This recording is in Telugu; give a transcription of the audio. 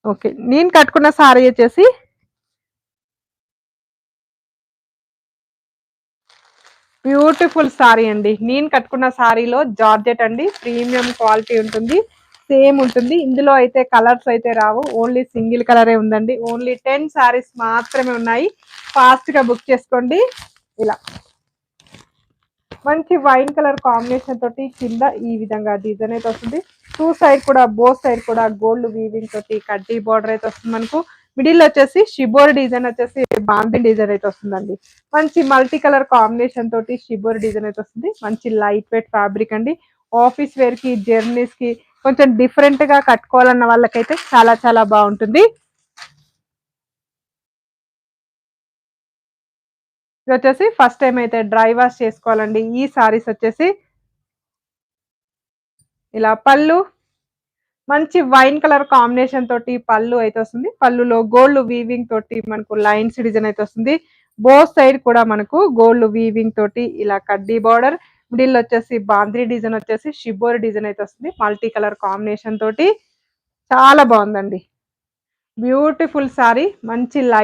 ఓకే. నేను కట్టుకున్న సారీ వచ్చేసి బ్యూటిఫుల్ సారీ అండి. నేను కట్టుకున్న సారీలో జార్జెట్ అండి. ప్రీమియం క్వాలిటీ ఉంటుంది. సేమ్ ఉంటుంది. ఇందులో అయితే కలర్స్ అయితే రావు. ఓన్లీ సింగిల్ కలరే ఉందండి. ఓన్లీ 10 సారీస్ మాత్రమే ఉన్నాయి. ఫాస్ట్‌గా బుక్ చేసుకోండి. ఇలా మంచి వైన్ కలర్ కాంబినేషన్ తోటి కింద ఈ విధంగా డిజైన్ అయితే వస్తుంది. సైడ్ కూడా బోత్ సైడ్ కూడా గోల్డ్ వీవింగ్ తోటి కడ్డీ బార్డర్ అయితే వస్తుంది మనకు. మిడిల్ వచ్చేసి షిబోరి డిజైన్ వచ్చేసి బాందిని డిజైన్ అయితే వస్తుందండి. మంచి మల్టీ కలర్ కాంబినేషన్ తోటి షిబోరి డిజైన్ అయితే వస్తుంది. మంచి లైట్ వెయిట్ ఫ్యాబ్రిక్ అండి. ఆఫీస్ వేర్ కి జర్నీస్ కి కొంచెం డిఫరెంట్ గా కట్టుకోవాలన్న వాళ్ళకైతే చాలా చాలా బాగుంటుంది. ఇది వచ్చేసి ఫస్ట్ టైం అయితే డ్రై వాష్ చేసుకోవాలండి. ఈ సారీస్ వచ్చేసి ఇలా పళ్ళు మంచి వైన్ కలర్ కాంబినేషన్ తోటి పళ్ళు అయితే వస్తుంది. పళ్ళులో గోల్డ్ వీవింగ్ తోటి మనకు లైన్స్ డిజైన్ అయితే వస్తుంది. బోత్ సైడ్ కూడా మనకు గోల్డ్ వీవింగ్ తోటి ఇలా కడ్డీ బార్డర్, మిడిల్ వచ్చేసి బాంద్రీ డిజైన్ వచ్చేసి షిబోరి డిజైన్ అయితే వస్తుంది. మల్టీ కలర్ కాంబినేషన్ తోటి చాలా బాగుందండి. బ్యూటిఫుల్ సారీ మంచి లైట్